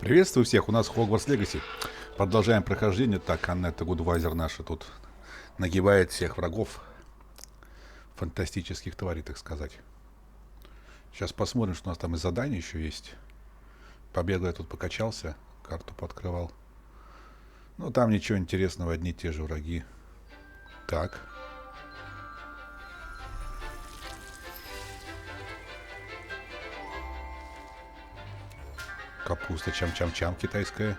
Приветствую всех, у нас Hogwarts Legacy. Продолжаем прохождение. Так, Аннетта Гудвайзер наша тут нагибает всех врагов. Фантастических тварей, так сказать. Сейчас посмотрим, что у нас там из заданий еще есть. Побегал я тут, покачался, карту пооткрывал. Ну, там ничего интересного, одни и те же враги. Так. Капуста чам-чам-чам китайская.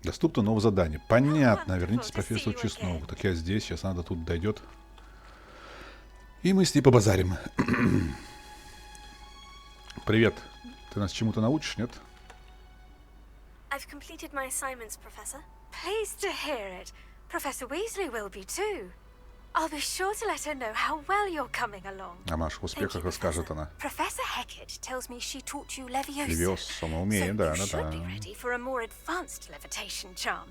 Доступно новое задание. Понятно. Вернитесь к профессору Чеснову. Так я здесь. Сейчас надо тут дойдет. И мы с ней побазарим. Привет. Ты нас чему-то научишь, нет? I've completed my assignments, Professor. Pleased to hear it. Professor Weasley will be too. I'll be sure to let her know how well you're coming along. О наших успехах расскажет она. Professor Hecat tells me she taught you Leviosa. Leviosa, мы умеем, да, so you да. should be ready for a more advanced levitation charm.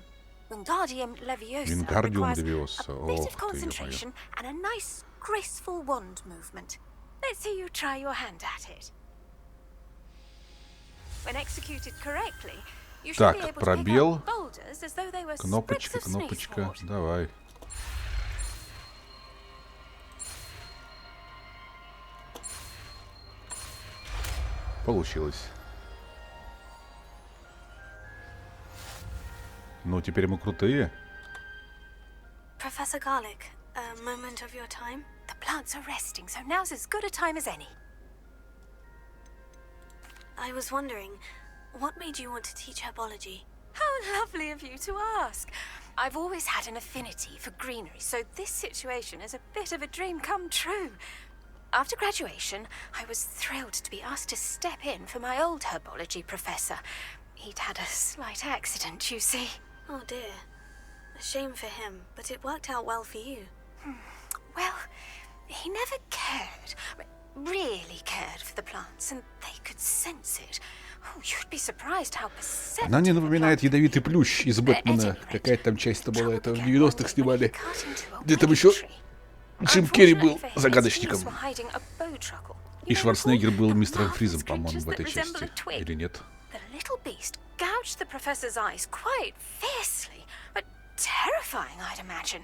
Wingardium Leviosa Wingardium requires Leviosa. a bit Ох of ты, ё-моё. concentration and a nice, graceful wand movement. Let's see you try your hand at it. When executed correctly, you should be Так, able to pick пробел. up boulders as though they were Кнопочка, sprigs of кнопочка. sneezewort. Давай. Получилось. Ну, теперь мы крутые. Professor Garlick, a moment of your time? The plants are resting, so now's as good a time as any. I was wondering, what made you want to teach herbology? How lovely of you to ask. I've always had an affinity for greenery, so this situation is a bit of a dream come true. After graduation, I was thrilled to be asked to step in for my old herbology professor. He'd had a slight accident, you see. Oh dear. A shame for him, but it worked out well for you. Well, he never cared, really cared for the plants, and they could sense it. Oh, you'd be surprised how perceptive. Она не напоминает ядовитый плющ из Бэтмена. Какая-то там часть-то была, это в 90-х снимали. Где там еще Джим Керри был загадочником. И Шварценеггер был мистером Фризом, по-моему, в этой части. Или нет? The little beast gouged the professor's eyes quite fiercely, but terrifying, I'd imagine.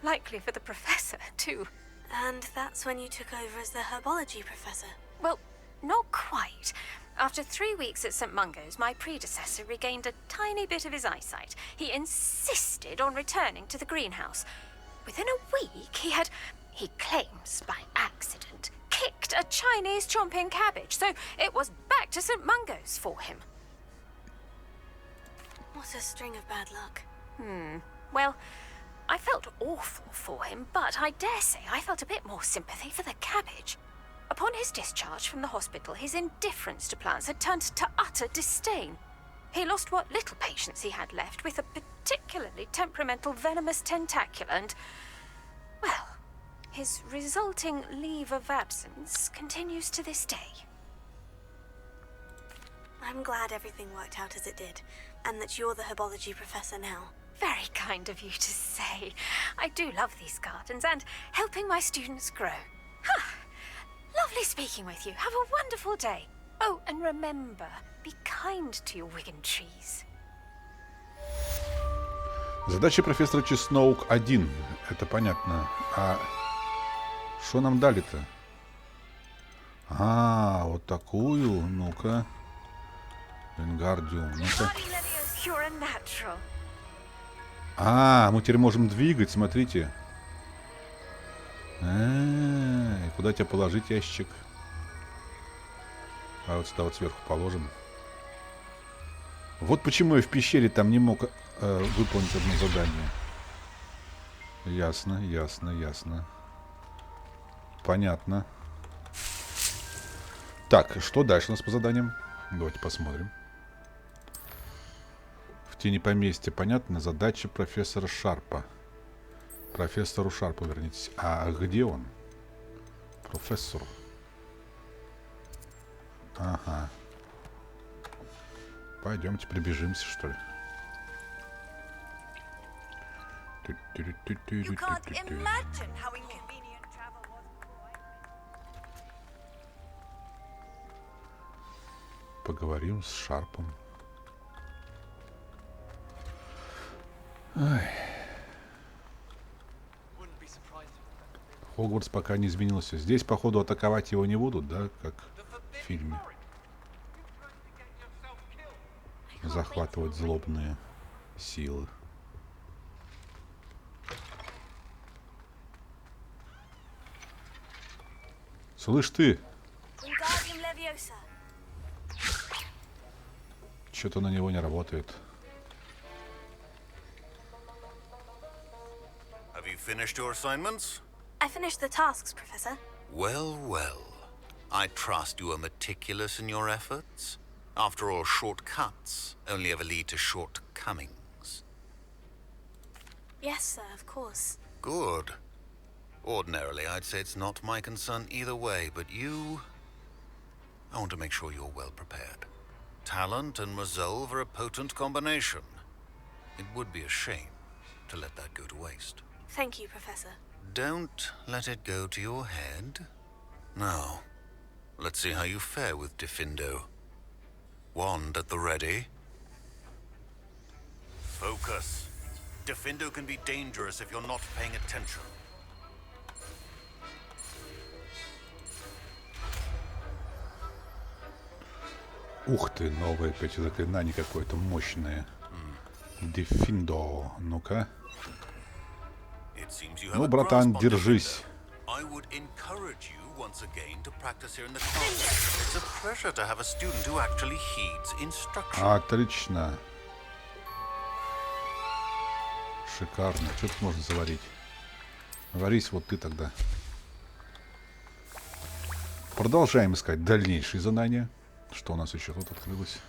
Likely for the professor, too. And that's when you took over as the herbology professor? Well, not quite. After 3 weeks at St. Mungo's, my predecessor regained a tiny bit of his eyesight. He insisted on returning to the greenhouse. Within a week, he claims by accident, kicked a Chinese chomping cabbage, so it was back to St. Mungo's for him. What a string of bad luck. Well, I felt awful for him, but I dare say I felt a bit more sympathy for the cabbage. Upon his discharge from the hospital, his indifference to plants had turned to utter disdain. He lost what little patience he had left with a particularly temperamental venomous tentacula and, well, his resulting leave of absence continues to this day. I'm glad everything worked out as it did, and that you're the herbology professor now. Very kind of you to say. I do love these gardens and helping my students grow. Lovely speaking with you. Have a wonderful day. Oh, and remember, be kind to your Wigan trees. Задача профессора Чесноук 1. Это понятно. А что нам дали-то? А, вот такую. Ну-ка. Вингардиум. Ну-ка. You're a natural. А, мы теперь можем двигать, смотрите. И куда тебя положить, ящик? А вот сюда вот сверху положим. Вот почему я в пещере там не мог выполнить одно задание. Ясно, ясно, ясно. Понятно. Так, что дальше у нас по заданиям? Давайте посмотрим. В тени поместья, понятно, задача профессора Шарпа. Профессору Шарпу вернитесь. А где он? Профессор. Ага. あ Пойдемте, прибежимся, что ли. なたは先生のお部屋に行きましょう。 Ага. はい。 Пойдемте, прибежимся, что ли. Thank you. You can't imagine how inconvenient travel was before. Поговорим с Шарпом. Ай. Хогвартс пока не изменился. Здесь, походу, атаковать его не будут, да, как в фильме. Захватывать злобные силы. Слышь ты! Что-то на него не работает. Have you finished your assignments? I finished the tasks, Professor. Well, well. I trust you are meticulous in your efforts. After all, shortcuts only ever lead to shortcomings. Yes, sir, of course. Good. Ordinarily, I'd say it's not my concern either way, but you... I want to make sure you're well prepared. Talent and resolve are a potent combination. It would be a shame to let that go to waste. Thank you, Professor. Don't let it go to your head. Now, let's see how you fare with Diffindo. Wand at the ready. Focus. Diffindo can be dangerous if you're not paying attention. Ух ты, новое опять заклинание какое-то мощное. Diffindo. Ну-ка. Ну, братан, держись. I would encourage you once again to practice here in the class. It's a pleasure to have a student who actually heeds instruction. Отлично. Шикарно. Что тут можно заварить? Варись вот ты тогда. Продолжаем искать дальнейшие задания. Что у нас еще тут открылось?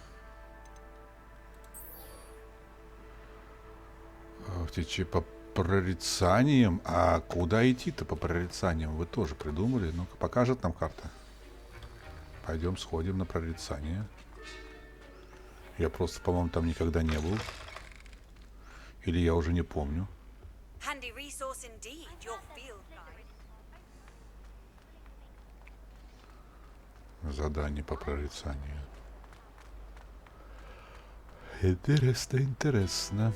По прорицаниям. А куда идти-то по прорицаниям? Вы тоже придумали? Ну-ка, покажет нам карта. Пойдем сходим на прорицание. Я просто, по-моему, там никогда не был. Или я уже не помню. Задание по прорицанию. Интересно, интересно.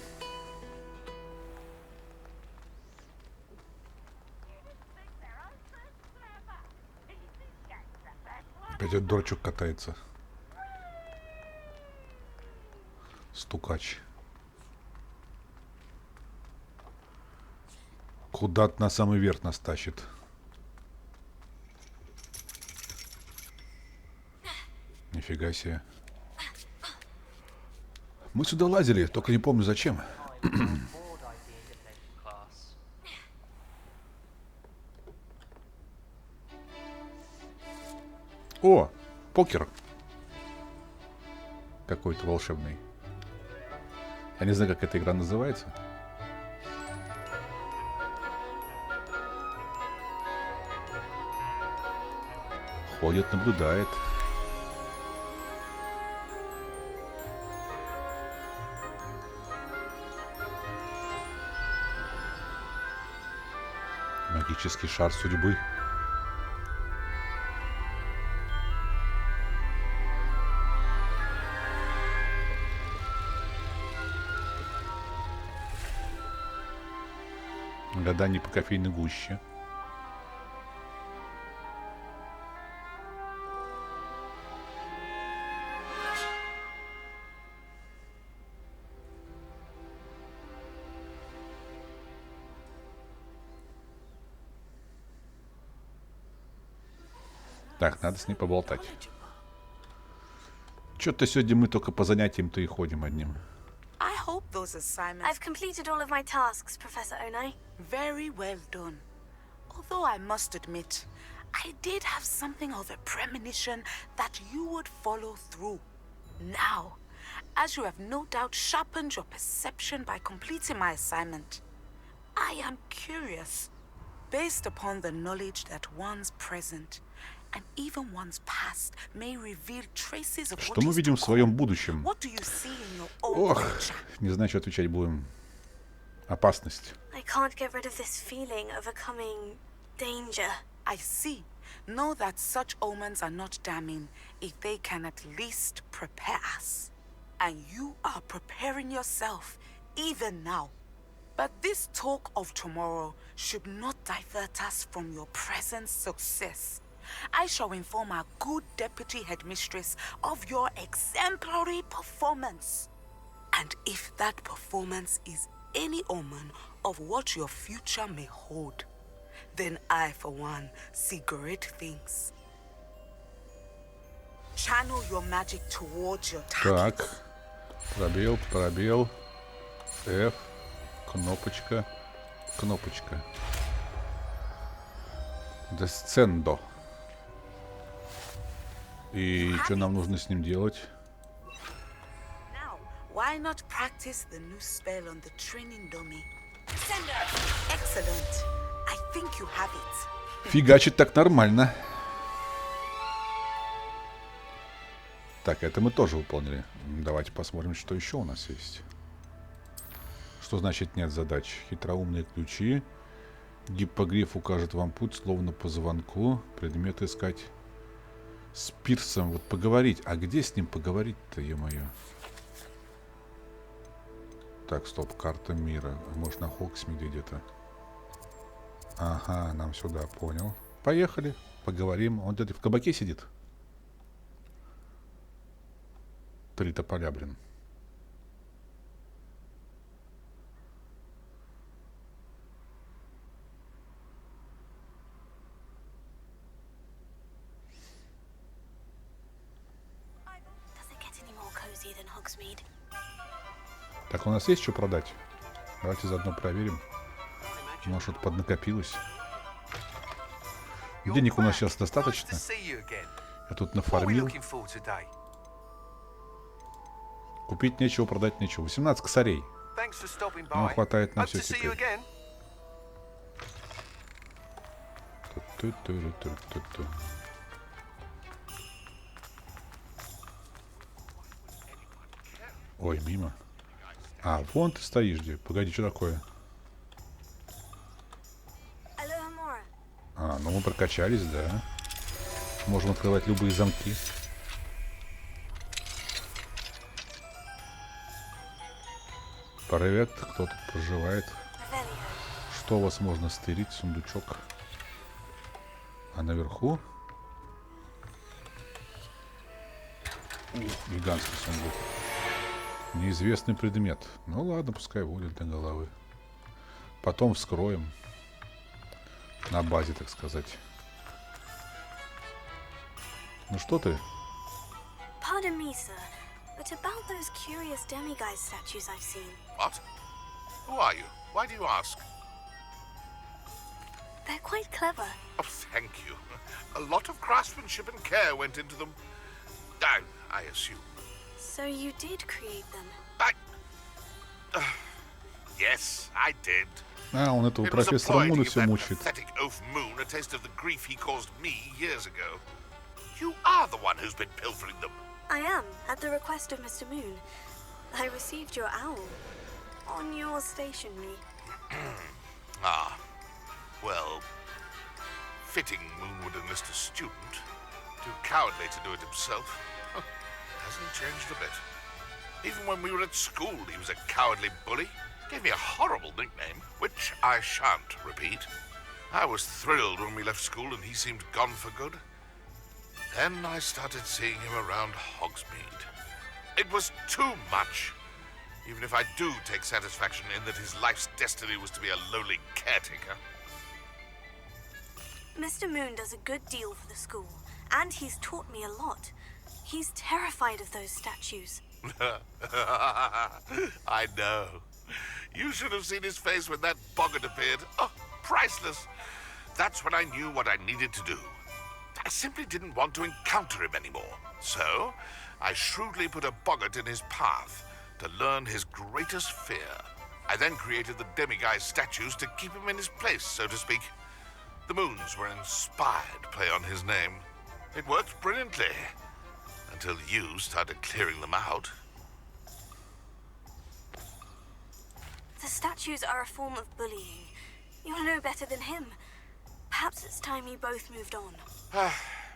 Опять этот дурачок катается. Стукач. Куда-то на самый верх нас тащит. Нифига себе. Мы сюда лазили, только не помню зачем. О, покер. Какой-то волшебный. Я не знаю, как эта игра называется. Ходит, наблюдает. Магический шар судьбы. Гадание по кофейной гуще. Так, надо с ней поболтать. Что-то сегодня мы только по занятиям-то и ходим одним. I hope those assignments... I've completed all of my tasks, Professor Onai. Very well done. Although I must admit, I did have something of a premonition that you would follow through. Now, as you have no doubt sharpened your perception by completing my assignment, I am curious, based upon the knowledge that one's present and even one's past may reveal traces of Что мы видим в своем будущем? What do you see in your own Ох, future? не знаю, что отвечать будем. Опасность. I can't get rid of this feeling of a coming danger. I see. Know that such omens are not damning if they can at least prepare us. And you are preparing yourself, even now. But this talk of tomorrow should not divert us from your present success. I shall inform our good deputy headmistress of your exemplary performance. And if that performance is any omen of what your future may hold, then I, for one, see great things. Channel your magic towards your target. Так. Пробел. F. Кнопочка. Descendo. И что нам нужно с ним делать? Now, why not practice the new spell on the training dummy? Excellent. I think you have it. Фигачит так нормально. Так, это мы тоже выполнили. Давайте посмотрим, что еще у нас есть. Что значит нет задач? Хитроумные ключи. Гиппогриф укажет вам путь, словно по звонку. Предмет искать. С Пирсом вот поговорить. А где с ним поговорить-то, е-мое? Так, стоп, карта мира. Может, на Хоксмиде где-то. Ага, нам сюда, понял. Поехали, поговорим. Он где-то в кабаке сидит. 3 тополя, блин. Does it get any more cozy than Hogsmeade? Так, у нас есть что продать? Давайте заодно проверим. Может, что-то поднакопилось. Денег у нас сейчас достаточно. Я тут нафармил. Купить нечего, продать нечего. 18 косарей. Ну, хватает на все теперь. Ой, мимо. А, вон ты стоишь где. Погоди, что такое? А, ну мы прокачались, да. Можем открывать любые замки. Привет, кто тут проживает? Что у вас можно стырить? Сундучок. А наверху? Гигантский сундук. Неизвестный предмет. Ну ладно, пускай будет для головы. Потом вскроем. На базе, так сказать. Ну что ты? Pardon me, sir, but about those curious demiguise statues I've seen. What? Who are you? Why do you ask? They're quite clever. Oh, thank you. A lot of craftsmanship and care went into them. I assume. So you did create them? Yes, I did. А, он этого профессора Муна все мучает. Pathetic oaf Moon a taste of the grief he caused me years ago. You are the one who's been pilfering them. I am, at the request of Mr. Moon. I received your owl on your stationery. Well, fitting Moon would enlist a student. Too cowardly to do it himself. Hasn't changed a bit. Even when we were at school, he was a cowardly bully. Gave me a horrible nickname, which I shan't repeat. I was thrilled when we left school and he seemed gone for good. Then I started seeing him around Hogsmeade. It was too much. Even if I do take satisfaction in that his life's destiny was to be a lowly caretaker. Mr. Moon does a good deal for the school, and he's taught me a lot. He's terrified of those statues. I know. You should have seen his face when that boggart appeared. Oh, priceless. That's when I knew what I needed to do. I simply didn't want to encounter him anymore. So, I shrewdly put a boggart in his path to learn his greatest fear. I then created the demiguise statues to keep him in his place, so to speak. The moons were inspired play on his name. It worked brilliantly. Until you started clearing them out. The Statues are a form of bullying. You'll know better than him. Perhaps it's time you both moved on.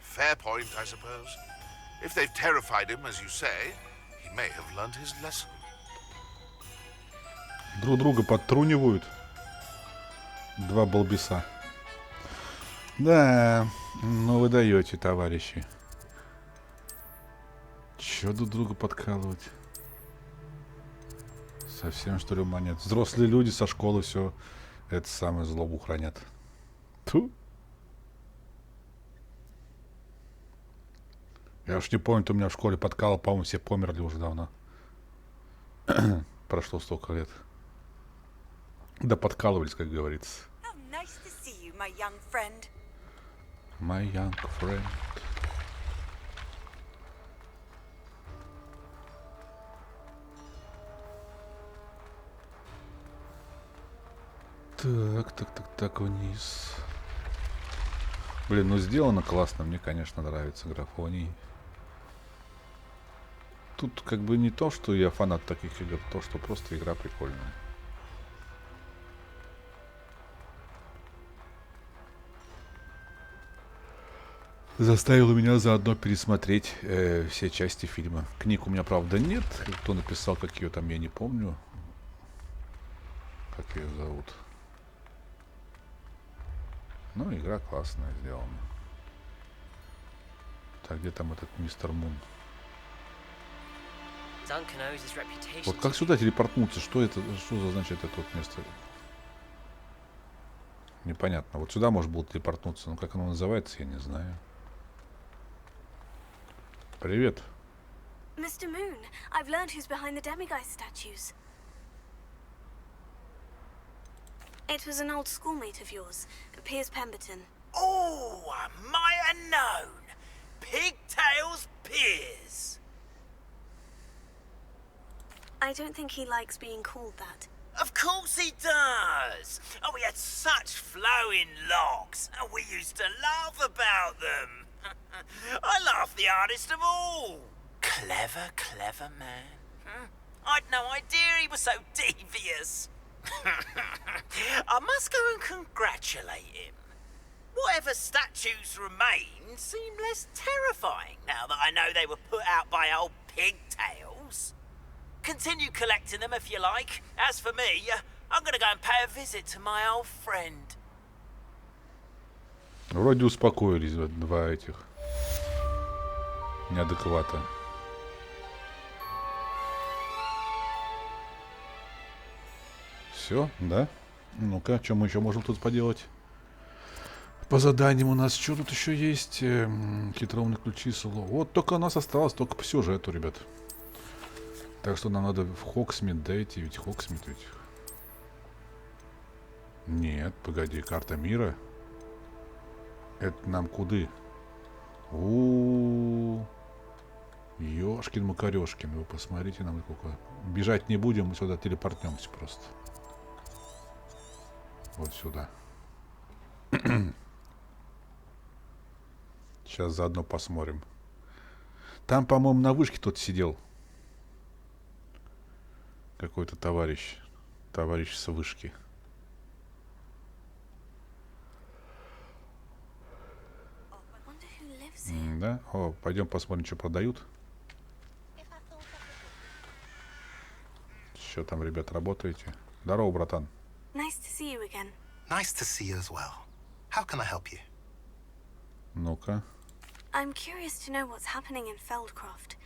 Fair point, I suppose. If they've terrified him, as you say, he may have learned his lesson. Друг друга подтрунивают. Два балбеса. Да, ну вы даете, товарищи. Чё друг друга подкалывать? Совсем что ли ума нет? Взрослые люди со школы все это самое злобу хранят. Тьфу. Я уж не помню, кто меня в школе подкалывал, по-моему, все померли уже давно. Прошло столько лет. Да подкалывались, как говорится. My young friend. Так, вниз. Блин, ну сделано классно, мне, конечно, нравится графоний. Тут как бы не то, что я фанат таких игр, то, что просто игра прикольная. Заставило меня заодно пересмотреть все части фильма. Книг у меня, правда, нет. Кто написал, как ее там, я не помню. Как ее зовут. Ну, игра классная сделана. Так, где там этот мистер Мун? Вот как сюда телепортнуться? Что это? Что за значит это вот место? Непонятно. Вот сюда можно было телепортнуться. Но как оно называется, я не знаю. Привет. Mr. Moon, I've learned who's behind the demiguise statues. It was an old schoolmate of yours, Piers Pemberton. Oh, I might have known. Pigtails Piers. I don't think he likes being called that. Of course he does. Oh, he had such flowing locks, and we used to laugh about them. I laughed the hardest of all. Clever, clever man. I'd no idea he was so devious. I must go and congratulate him. Whatever statues remain seem less terrifying now that I know they were put out by old pigtails. Continue collecting them if you like. As for me, I'm gonna go and pay a visit to my old friend. Вроде успокоились два этих неадеквата. Все, да? Ну-ка, что мы еще можем тут поделать? По заданиям у нас что тут еще есть? Хитроумные ключи, село. Вот только у нас осталось только по сюжету, ребят. Так что нам надо в Хоксмит дойти. Ведь Хоксмит ведь... Нет, погоди, карта мира. Это нам куды? Ёшкин-макарёшкин. Вы посмотрите нам сколько. Бежать не будем, мы сюда телепортнемся просто. Вот сюда. Сейчас заодно посмотрим. Там, по-моему, на вышке тот сидел. Какой-то товарищ. Товарищ с вышки. Да? О, пойдем посмотрим, что продают. Что там, ребят, работаете? Здорово, братан. Nice to see you again. Nice to see you as well. How can I help you? Ну-ка. I'm curious to know what's happening in Feldcroft.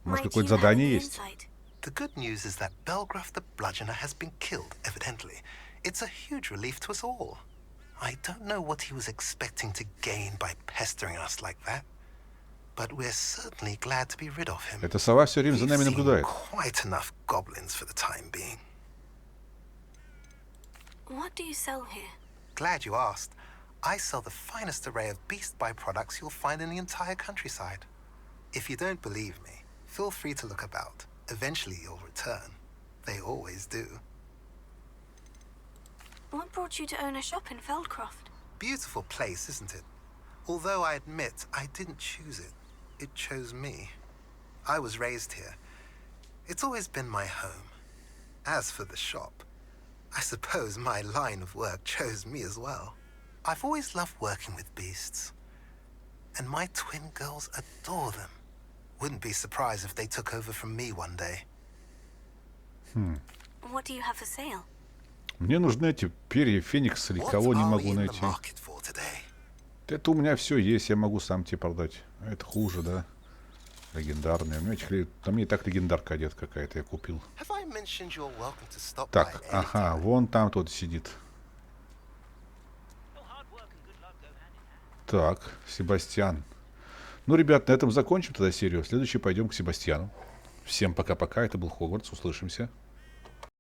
Может, My какое-то team had задание the есть? insight. The good news is that Belgraf the Bludgeoner has been killed, evidently. It's a huge relief to us all. I don't know what he was expecting to gain by pestering us like that, but we're certainly glad to be rid of him. Эта сова все время за We've нами seen наблюдает. quite enough goblins for the time being. What do you sell here? Glad you asked. I sell the finest array of beast byproducts you'll find in the entire countryside. If you don't believe me, feel free to look about. Eventually you'll return. They always do. What brought you to own a shop in Feldcroft? Beautiful place, isn't it? Although I admit I didn't choose it. It chose me. I was raised here. It's always been my home. As for the shop, I suppose my line of work chose me as well. I've always loved working with beasts. And my twin girls adore them. Wouldn't be surprised if they took over from me one day. What do you have for sale? Мне нужны эти перья Феникса, или What кого не are we могу in the найти. market for today? Это у меня все есть, я могу сам тебе продать. А это хуже, да? Легендарные. У меня там мне и так легендарка одет какая-то, я купил. Have I mentioned you're welcome to stop by Так, ага, anytime? вон там тот сидит. Так, Себастьян. Ну, ребят, на этом закончим тогда серию. В следующий пойдем к Себастьяну. Всем пока-пока. Это был Хогвартс. Услышимся.